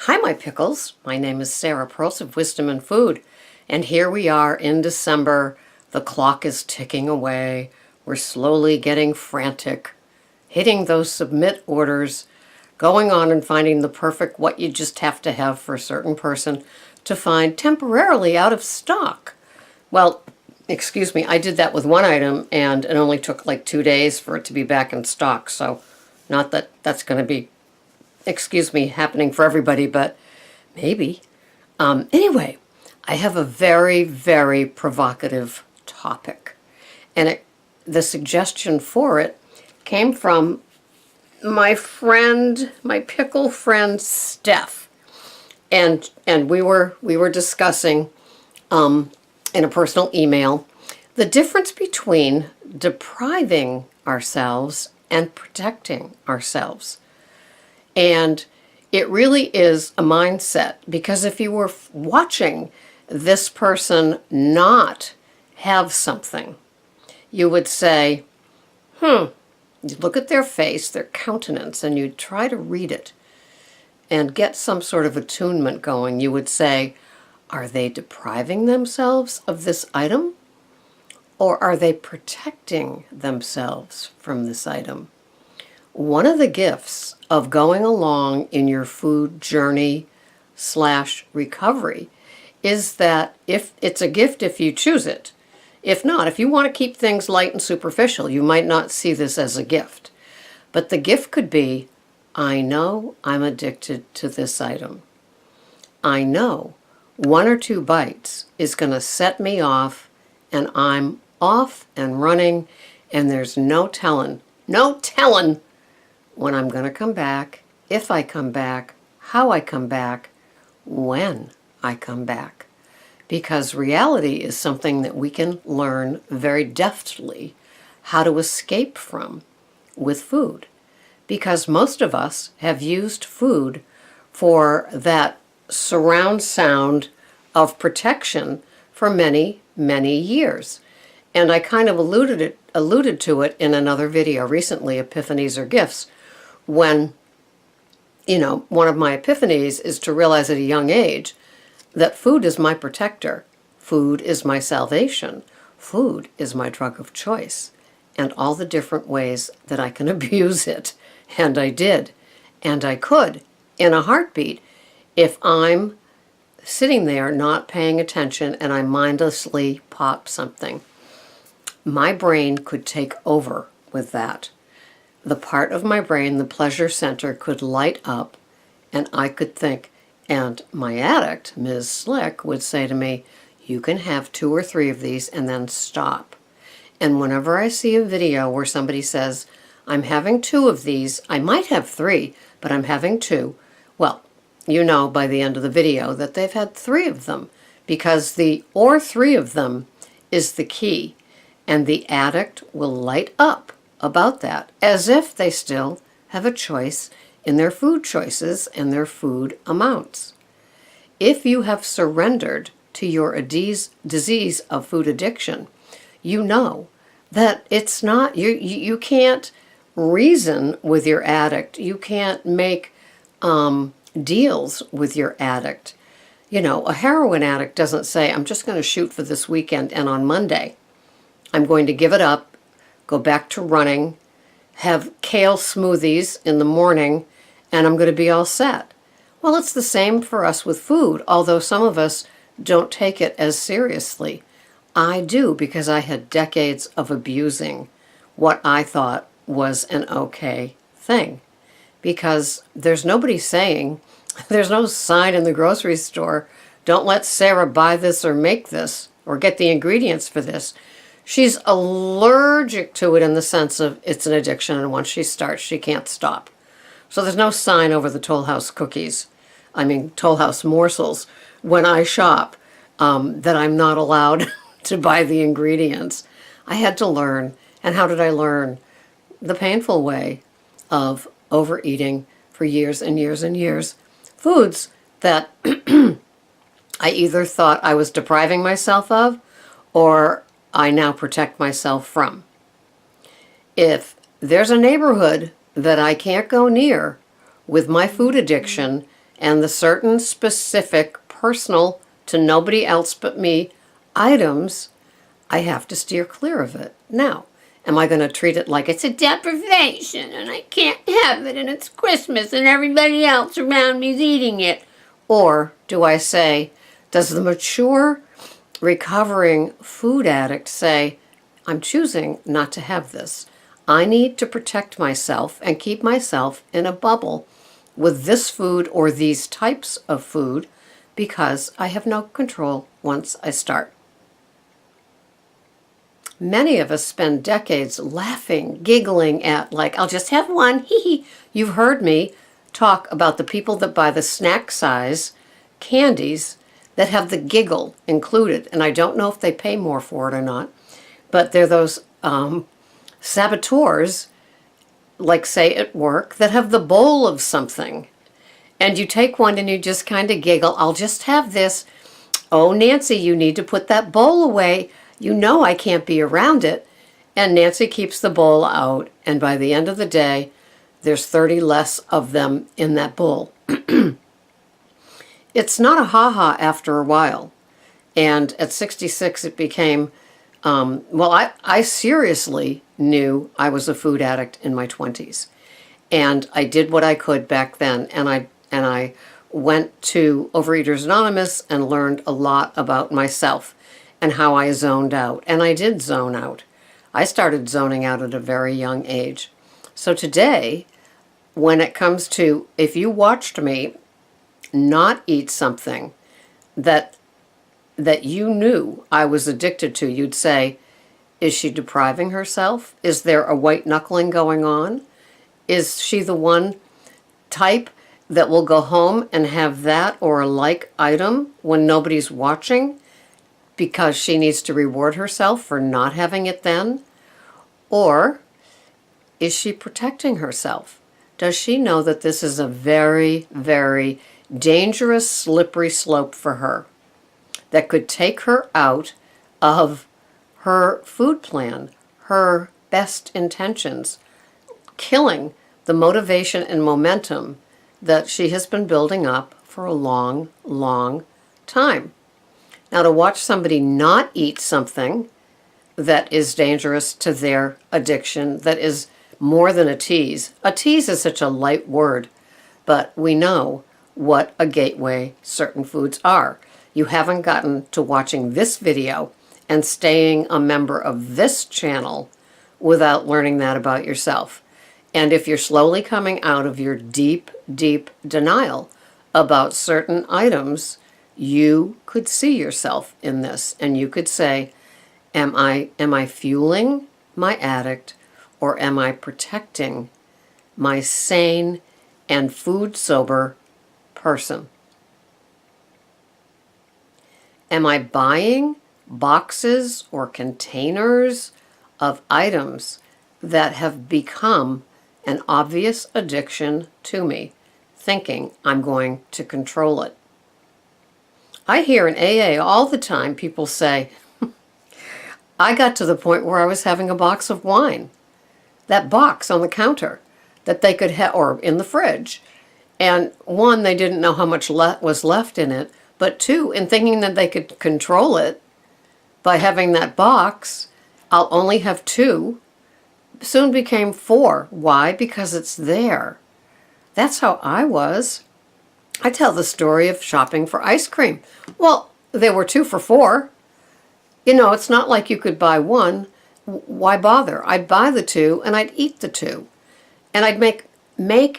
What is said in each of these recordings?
Hi, my pickles. My name is Sarah Pearls of Wisdom and Food, and here we are in December. The clock is ticking away. We're slowly getting frantic, hitting those submit orders, going on and finding the perfect what you just have to have for a certain person to find temporarily out of stock. Well, excuse me, I did that with one item and it only took like 2 days for it to be back in stock. So not that that's going to be, excuse me, happening for everybody, but maybe. Anyway, I have a very, very provocative topic. And the suggestion for it came from my friend, my pickle friend, Steph. And we were discussing in a personal email the difference between depriving ourselves and protecting ourselves. And it really is a mindset, because if you were watching this person not have something, you would say, you'd look at their face, their countenance, and you'd try to read it and get some sort of attunement going. You would say, are they depriving themselves of this item? Or are they protecting themselves from this item? One of the gifts of going along in your food journey / recovery is that if it's a gift if you choose it. If not, if you want to keep things light and superficial, you might not see this as a gift. But the gift could be, I know I'm addicted to this item. I know 1 or 2 bites is going to set me off, and I'm off and running, and there's no telling when I'm going to come back, if I come back, how I come back, when I come back. Because reality is something that we can learn very deftly how to escape from with food. Because most of us have used food for that surround sound of protection for many, many years. And I kind of alluded to it in another video recently, Epiphanies or Gifts, when, one of my epiphanies is to realize at a young age that food is my protector. Food is my salvation. Food is my drug of choice. And all the different ways that I can abuse it. And I did. And I could, in a heartbeat, if I'm sitting there not paying attention and I mindlessly pop something. My brain could take over with that. The part of my brain, the pleasure center, could light up, and I could think, and my addict, Ms. Slick, would say to me, you can have 2 or 3 of these and then stop. And whenever I see a video where somebody says, I'm having 2 of these, I might have 3, but I'm having 2, well, you know by the end of the video that they've had 3 of them, because the or 3 of them is the key, and the addict will light up about that, as if they still have a choice in their food choices and their food amounts. If you have surrendered to your disease of food addiction, you know that it's not, you can't reason with your addict. You can't make deals with your addict. A heroin addict doesn't say, I'm just going to shoot for this weekend, and on Monday I'm going to give it up, go back to running, have kale smoothies in the morning, and I'm going to be all set. Well, it's the same for us with food, although some of us don't take it as seriously. I do, because I had decades of abusing what I thought was an okay thing. Because there's nobody saying, there's no sign in the grocery store, don't let Sarah buy this or make this or get the ingredients for this. She's allergic to it in the sense of it's an addiction, and once she starts, she can't stop. So there's no sign over the Toll House cookies, Toll House morsels, when I shop, that I'm not allowed to buy the ingredients. I had to learn. And how did I learn? The painful way of overeating for years and years and years. Foods that I either thought I was depriving myself of, or I now protect myself from. If there's a neighborhood that I can't go near with my food addiction and the certain specific, personal, to nobody else but me items, I have to steer clear of it. Now, am I going to treat it like it's a deprivation and I can't have it and it's Christmas and everybody else around me is eating it? Or do I say, does the mature, recovering food addict say, I'm choosing not to have this. I need to protect myself and keep myself in a bubble with this food or these types of food because I have no control once I start. Many of us spend decades laughing, giggling at, like, I'll just have one, hee hee. You've heard me talk about the people that buy the snack size candies that have the giggle included. And I don't know if they pay more for it or not, but they're those saboteurs, like say at work, that have the bowl of something. And you take one and you just kind of giggle, I'll just have this. Oh, Nancy, you need to put that bowl away. You know I can't be around it. And Nancy keeps the bowl out. And by the end of the day, there's 30 less of them in that bowl. It's not a ha-ha after a while. And at 66, it became, I seriously knew I was a food addict in my 20s. And I did what I could back then. And I went to Overeaters Anonymous and learned a lot about myself and how I zoned out. And I did zone out. I started zoning out at a very young age. So today, when it comes to, if you watched me not eat something that you knew I was addicted to, you'd say, is she depriving herself? Is there a white knuckling going on? Is she the one type that will go home and have that or a like item when nobody's watching because she needs to reward herself for not having it then? Or is she protecting herself? Does she know that this is a very, very dangerous, slippery slope for her that could take her out of her food plan, her best intentions, killing the motivation and momentum that she has been building up for a long, long time? Now, to watch somebody not eat something that is dangerous to their addiction, that is more than a tease. A tease is such a light word, but we know what a gateway certain foods are. You haven't gotten to watching this video and staying a member of this channel without learning that about yourself. And if you're slowly coming out of your deep, deep denial about certain items, you could see yourself in this and you could say, am I fueling my addict, or am I protecting my sane and food sober person? Am I buying boxes or containers of items that have become an obvious addiction to me, thinking I'm going to control it? I hear in AA all the time people say, I got to the point where I was having a box of wine, that box on the counter that they could have, or in the fridge. And one, they didn't know how much was left in it, but two, in thinking that they could control it by having that box, I'll only have two, soon became four. Why? Because it's there. That's how I was. I tell the story of shopping for ice cream. Well, there were 2 for $4. You know, it's not like you could buy one. Why bother? I'd buy the 2 and I'd eat the 2. And I'd make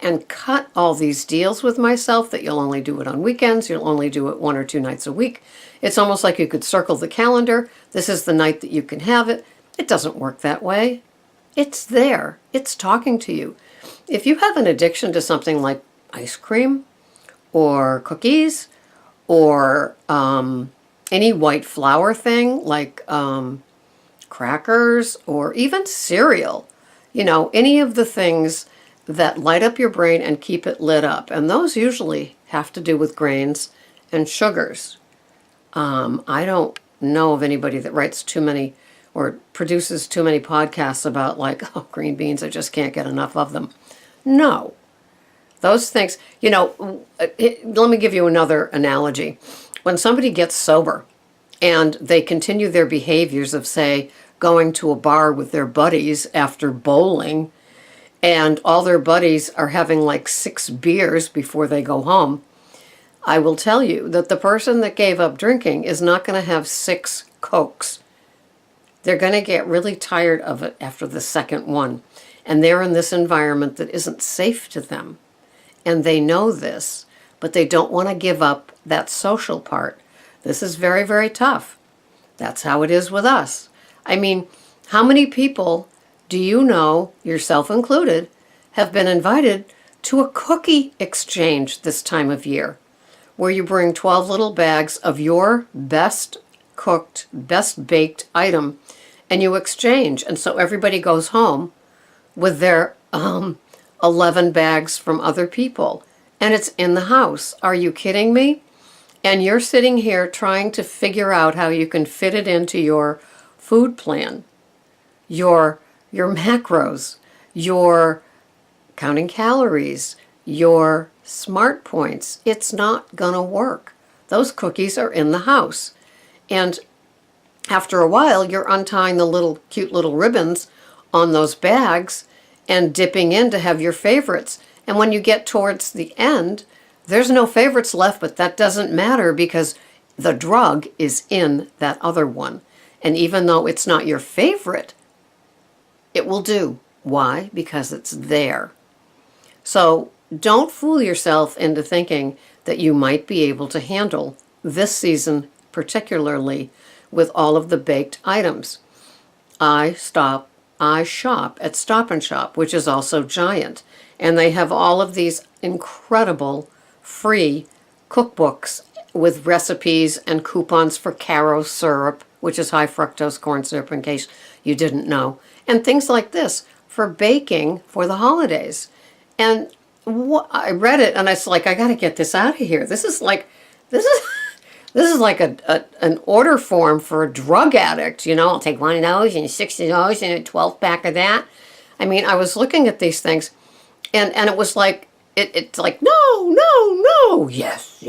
and cut all these deals with myself that you'll only do it on weekends, you'll only do it 1 or 2 nights a week. It's almost like you could circle the calendar. This is the night that you can have it. It doesn't work that way. It's there. It's talking to you. If you have an addiction to something like ice cream or cookies or any white flour thing like crackers or even cereal, you know, any of the things that light up your brain and keep it lit up. And those usually have to do with grains and sugars. I don't know of anybody that writes too many or produces too many podcasts about like, oh, green beans, I just can't get enough of them. No. Those things, let me give you another analogy. When somebody gets sober and they continue their behaviors of, say, going to a bar with their buddies after bowling, and all their buddies are having like 6 beers before they go home, I will tell you that the person that gave up drinking is not going to have 6 Cokes. They're going to get really tired of it after the second one. And they're in this environment that isn't safe to them. And they know this, but they don't want to give up that social part. This is very, very tough. That's how it is with us. I mean, how many people do you know, yourself included, have been invited to a cookie exchange this time of year, where you bring 12 little bags of your best cooked, best baked item, and you exchange. And so everybody goes home with their 11 bags from other people, and it's in the house. Are you kidding me? And you're sitting here trying to figure out how you can fit it into your food plan, your macros, your counting calories, your smart points. It's not gonna work. Those cookies are in the house. And after a while, you're untying the cute little ribbons on those bags and dipping in to have your favorites. And when you get towards the end, there's no favorites left, but that doesn't matter because the drug is in that other one. And even though it's not your favorite, it will do. Why? Because it's there. So don't fool yourself into thinking that you might be able to handle this season, particularly with all of the baked items. I shop at Stop and Shop, which is also Giant, and they have all of these incredible free cookbooks with recipes and coupons for Caro syrup, which is high fructose corn syrup, in case you didn't know, and things like this for baking for the holidays. And I read it and I was like, I got to get this out of here. This is like an order form for a drug addict. I'll take one of those and 6 of those and a 12-pack of that. I mean, I was looking at these things, and it was like, it's like, no, yes.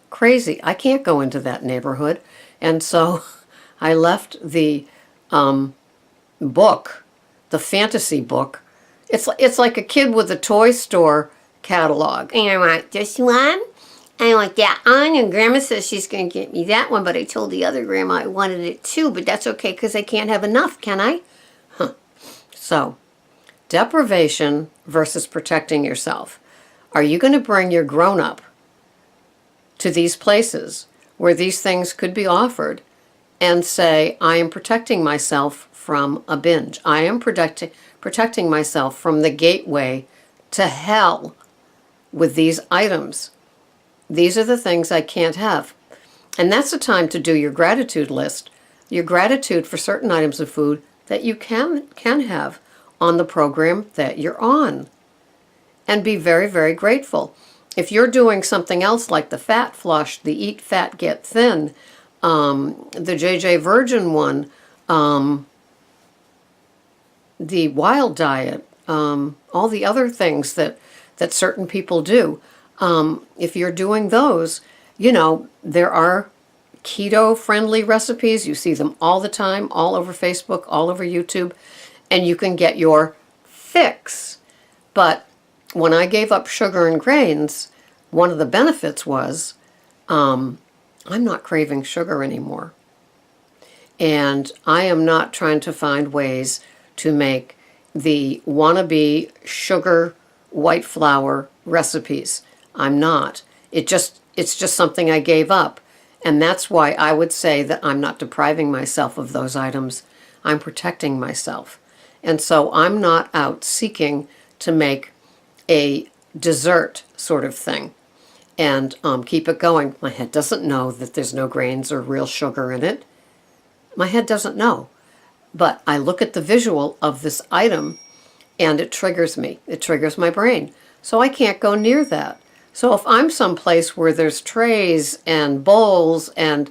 Crazy. I can't go into that neighborhood. And so I left the book, the fantasy book. It's like a kid with a toy store catalog. And I want this one. I want that one, and Grandma says she's going to get me that one, but I told the other Grandma I wanted it too, but that's okay because I can't have enough, can I? So, deprivation versus protecting yourself. Are you going to bring your grown-up to these places where these things could be offered and say, I am protecting myself from a binge. I am protecting myself from the gateway to hell with these items. These are the things I can't have. And that's the time to do your gratitude list, your gratitude for certain items of food that you can have on the program that you're on. And be very, very grateful. If you're doing something else like the Fat Flush, the Eat Fat, Get Thin, the JJ Virgin one, the Wild Diet, all the other things that certain people do, if you're doing those, there are keto-friendly recipes. You see them all the time, all over Facebook, all over YouTube, and you can get your fix. But when I gave up sugar and grains, one of the benefits was I'm not craving sugar anymore. And I am not trying to find ways to make the wannabe sugar white flour recipes. I'm not. It's just something I gave up. And that's why I would say that I'm not depriving myself of those items. I'm protecting myself. And so I'm not out seeking to make a dessert sort of thing and keep it going. My head doesn't know that there's no grains or real sugar in it. My head doesn't know. But I look at the visual of this item and it triggers me. It triggers my brain. So I can't go near that. So if I'm someplace where there's trays and bowls and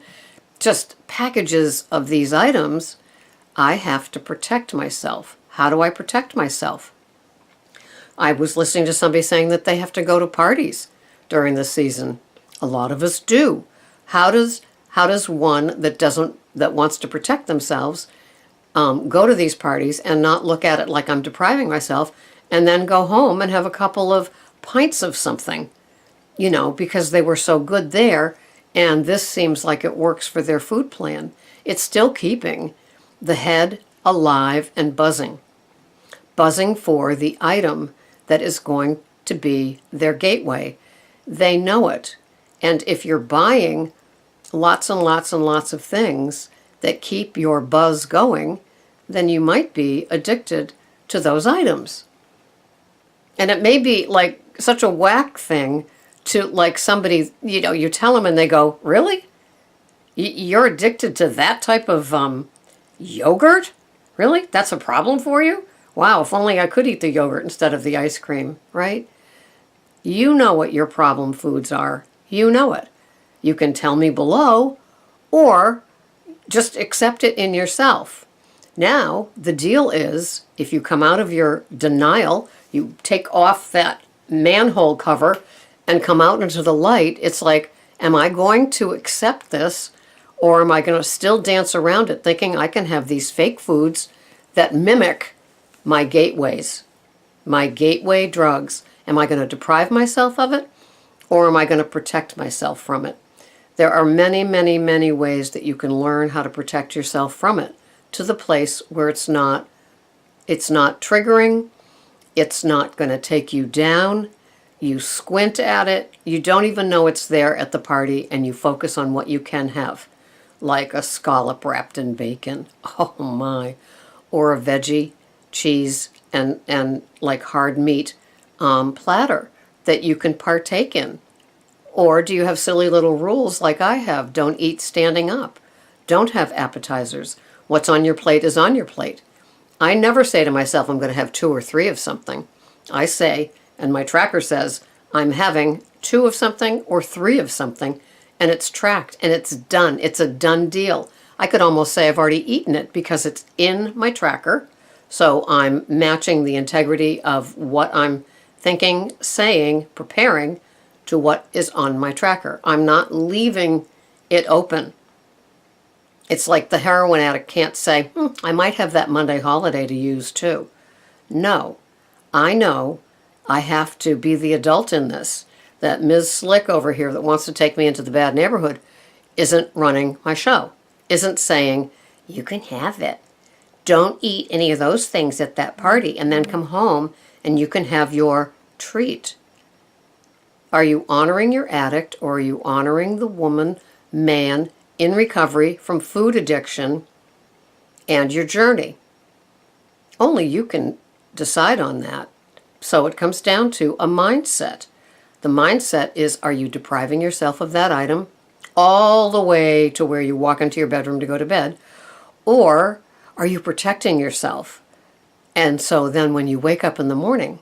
just packages of these items, I have to protect myself. How do I protect myself? I was listening to somebody saying that they have to go to parties during the season. A lot of us do. How does one that wants to protect themselves go to these parties and not look at it like I'm depriving myself, and then go home and have a couple of pints of something, because they were so good there, and this seems like it works for their food plan. It's still keeping the head alive and buzzing for the item that is going to be their gateway. They know it. And if you're buying lots and lots and lots of things that keep your buzz going, then you might be addicted to those items. And it may be like such a whack thing to like somebody, you tell them and they go, really? You're addicted to that type of yogurt? Really? That's a problem for you? Wow, if only I could eat the yogurt instead of the ice cream, right? You know what your problem foods are. You know it. You can tell me below, or just accept it in yourself. Now, the deal is, if you come out of your denial, you take off that manhole cover and come out into the light, it's like, am I going to accept this, or am I going to still dance around it thinking I can have these fake foods that mimic my gateways, my gateway drugs? Am I going to deprive myself of it, or am I going to protect myself from it? There are many, many, many ways that you can learn how to protect yourself from it, to the place where it's not triggering, it's not going to take you down. You squint at it, you don't even know it's there at the party, and you focus on what you can have, like a scallop wrapped in bacon, oh my, or a veggie, cheese, and like hard meat platter that you can partake in. Or do you have silly little rules like I have? Don't eat standing up. Don't have appetizers. What's on your plate is on your plate. I never say to myself I'm going to have 2 or 3 of something. I say, and my tracker says, I'm having 2 of something or 3 of something, and it's tracked and it's done. It's a done deal. I could almost say I've already eaten it because it's in my tracker. So I'm matching the integrity of what I'm thinking, saying, preparing to what is on my tracker. I'm not leaving it open. It's like the heroin addict can't say, I might have that Monday holiday to use too. No, I know I have to be the adult in this. That Ms. Slick over here that wants to take me into the bad neighborhood isn't running my show, isn't saying, you can have it. Don't eat any of those things at that party and then come home and you can have your treat. Are you honoring your addict, or are you honoring the woman, man in recovery from food addiction and your journey? Only you can decide on that. So it comes down to a mindset. The mindset is, are you depriving yourself of that item all the way to where you walk into your bedroom to go to bed? Or are you protecting yourself? And so then when you wake up in the morning,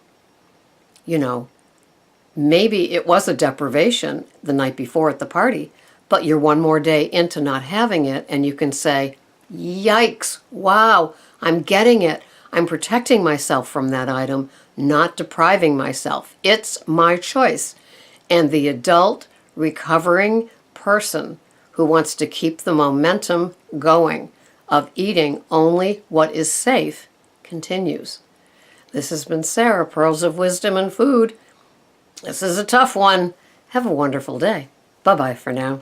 maybe it was a deprivation the night before at the party, but you're one more day into not having it, and you can say, yikes, wow, I'm getting it. I'm protecting myself from that item, not depriving myself. It's my choice. And the adult, recovering person who wants to keep the momentum going of eating only what is safe continues. This has been Sarah, Pearls of Wisdom and Food. This is a tough one. Have a wonderful day. Bye-bye for now.